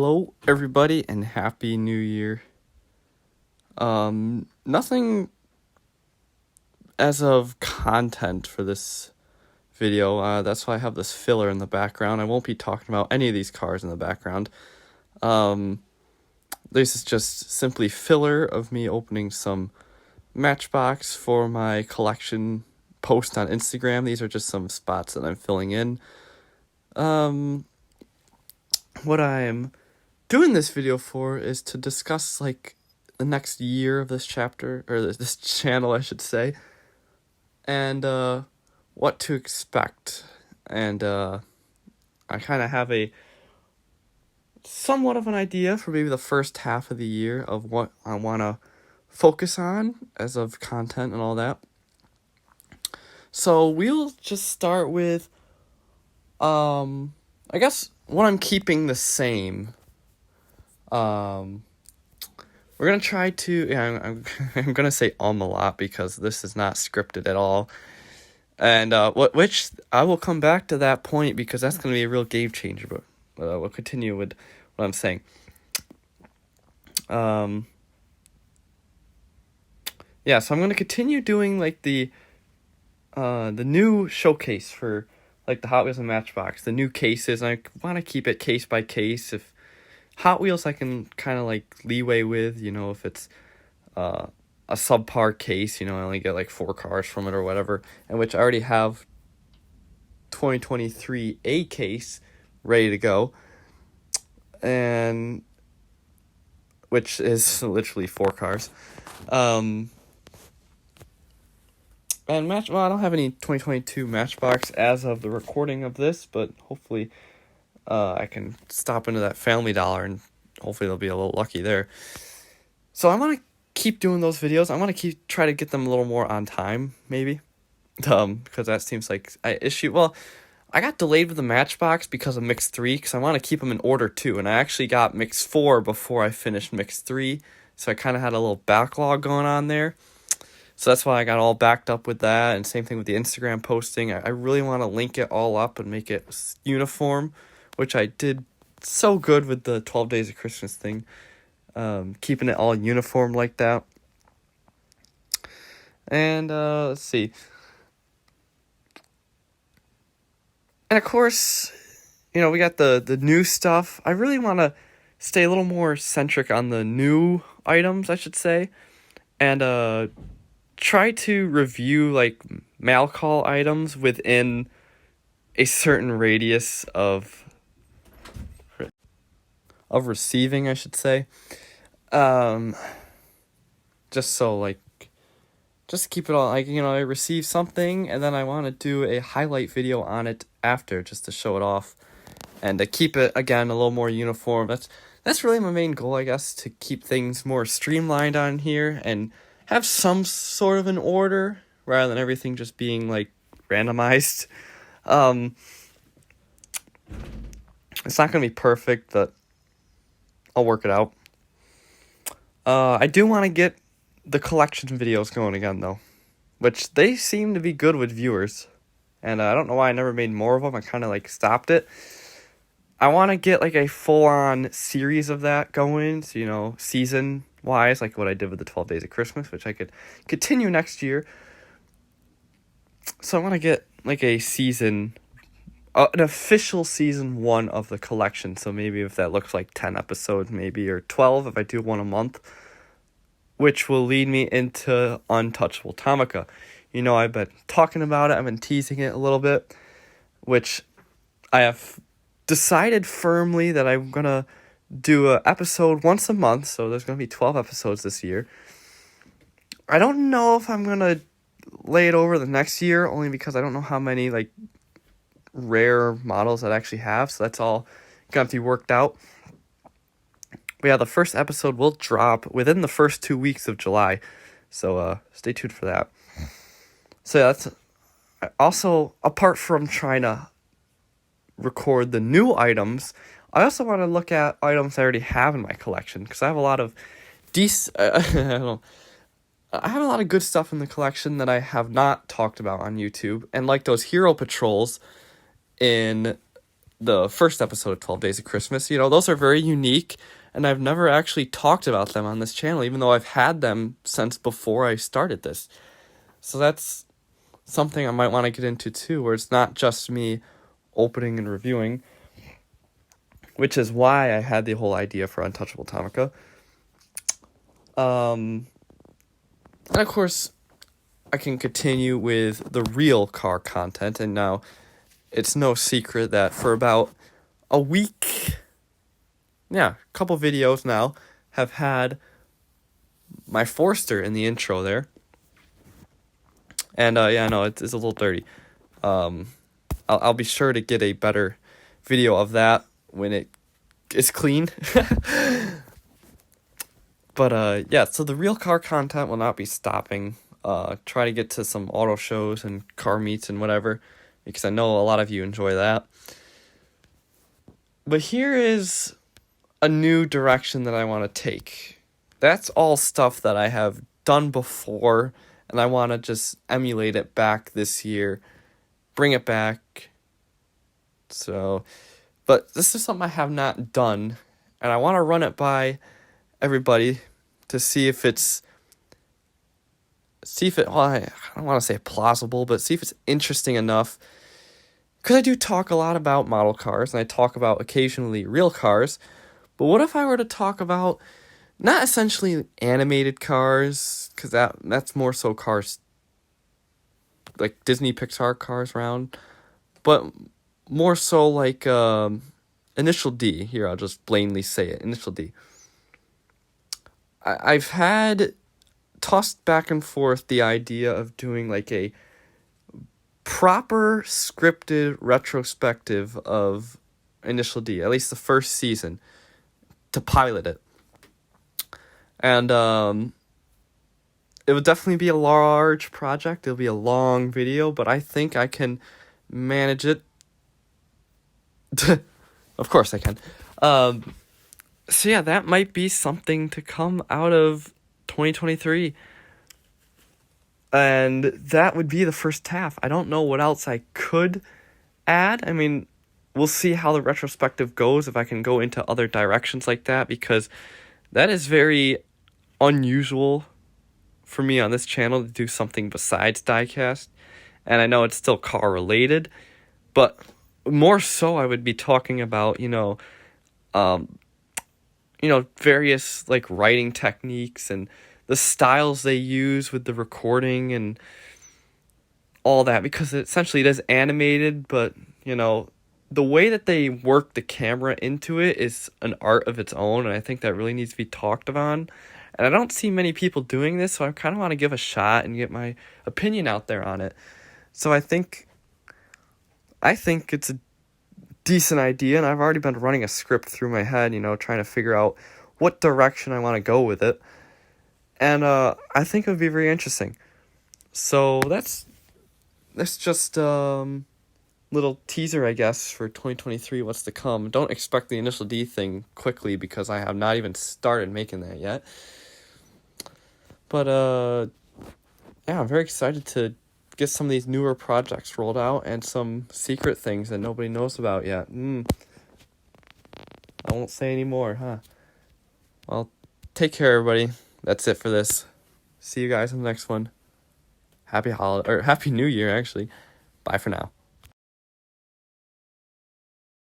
Hello, everybody, and Happy New Year. Nothing as of content for this video. That's why I have this filler in the background. I won't be talking about any of these cars in the background. This is just simply filler of me opening some Matchbox for my collection post on Instagram. These are just some spots that I'm filling in. What I'm doing this video for is to discuss like the next year of this chapter, or this channel I should say, and what to expect. And I kind of have a somewhat of an idea for maybe the first half of the year of what I want to focus on as of content and all that. So we'll just start with I guess what I'm keeping the same. We're gonna try to. I'm gonna say a lot because this is not scripted at all, and which I will come back to that point because that's gonna be a real game changer. But we'll continue with what I'm saying. Yeah, so I'm gonna continue doing like the new showcase for like the Hot Wheels and Matchbox, the new cases. And I want to keep it case by case. If Hot Wheels I can kind of like leeway with, if it's a subpar case, I only get like 4 cars from it or whatever, and which I already have 2023 A case ready to go, and which is literally 4 cars. And I don't have any 2022 Matchbox as of the recording of this, but hopefully I can stop into that Family Dollar and hopefully they'll be a little lucky there. So I want to keep doing those videos. I want to try to get them a little more on time, maybe, because that seems like an issue. Well, I got delayed with the Matchbox because of Mix 3, because I want to keep them in order too, and I actually got Mix 4 before I finished Mix 3, so I kind of had a little backlog going on there. So that's why I got all backed up with that, and same thing with the Instagram posting. I really want to link it all up and make it uniform, which I did so good with the 12 Days of Christmas thing, keeping it all uniform like that. And let's see. And of course, we got the new stuff. I really want to stay a little more centric on the new items, I should say, and try to review like mail call items within a certain radius of receiving, I should say. Just so like, just keep it all like, I receive something and then I want to do a highlight video on it after, just to show it off and to keep it again a little more uniform. That's really my main goal, I guess, to keep things more streamlined on here and have some sort of an order rather than everything just being like randomized. It's not gonna be perfect, but I'll work it out. I do want to get the collection videos going again though, which they seem to be good with viewers, and I don't know why I never made more of them. I kind of like stopped it. I want to get like a full-on series of that going, so, season-wise, like what I did with the 12 Days of Christmas, which I could continue next year. So I want to get like a season, an official season 1 of the collection. So maybe if that looks like 10 episodes, maybe, or 12 if I do one a month, which will lead me into Untouchable Tomica. I've been talking about it. I've been teasing it a little bit, which I have decided firmly that I'm going to do an episode once a month, so there's going to be 12 episodes this year. I don't know if I'm going to lay it over the next year, only because I don't know how many, like, rare models I actually have, so that's all going to have to be worked out. But yeah, the first episode will drop within the first 2 weeks of July, so stay tuned for that. So yeah, that's also, apart from trying to record the new items, I also want to look at items I already have in my collection, because I have a lot of I have a lot of good stuff in the collection that I have not talked about on YouTube, and like those Hero Patrols in the first episode of 12 Days of Christmas. You know, those are very unique, and I've never actually talked about them on this channel, even though I've had them since before I started this. So that's something I might want to get into too, where it's not just me opening and reviewing, which is why I had the whole idea for Untouchable Tomica. And of course, I can continue with the real car content, and now it's no secret that for about a week, a couple videos now, have had my Forester in the intro there. And no, it's a little dirty. I'll be sure to get a better video of that when it is clean. But so the real car content will not be stopping. Try to get to some auto shows and car meets and whatever, because I know a lot of you enjoy that. But here is a new direction that I want to take. That's all stuff that I have done before, and I want to just emulate it back this year, bring it back. So, but this is something I have not done, and I want to run it by everybody to see if I don't want to say plausible, but see if it's interesting enough. Because I do talk a lot about model cars, and I talk about occasionally real cars, but what if I were to talk about not essentially animated cars, because that's more so cars like Disney Pixar cars around, but more so like Initial D. Here, I'll just blatantly say it, Initial D. I've had tossed back and forth the idea of doing like a proper scripted retrospective of Initial D, at least the first season, to pilot it. And it would definitely be a large project. It'll be a long video, but I think I can manage it. Of course I can. So yeah, that might be something to come out of 2023. And that would be the first half. I don't know what else I could add. I mean, we'll see how the retrospective goes, if I can go into other directions like that, because that is very unusual for me on this channel to do something besides diecast. And I know it's still car related, but more so I would be talking about, various like writing techniques and the styles they use with the recording and all that, because it essentially is animated, but the way that they work the camera into it is an art of its own, and I think that really needs to be talked about. And I don't see many people doing this, so I kind of want to give a shot and get my opinion out there on it. So I think it's a decent idea, and I've already been running a script through my head, trying to figure out what direction I want to go with it. And I think it would be very interesting. So that's just little teaser, I guess, for 2023, what's to come. Don't expect the Initial D thing quickly, because I have not even started making that yet. But I'm very excited to get some of these newer projects rolled out and some secret things that nobody knows about yet. I won't say any more, huh? Well, take care, everybody. That's it for this. See you guys in the next one. Happy New Year, actually. Bye for now.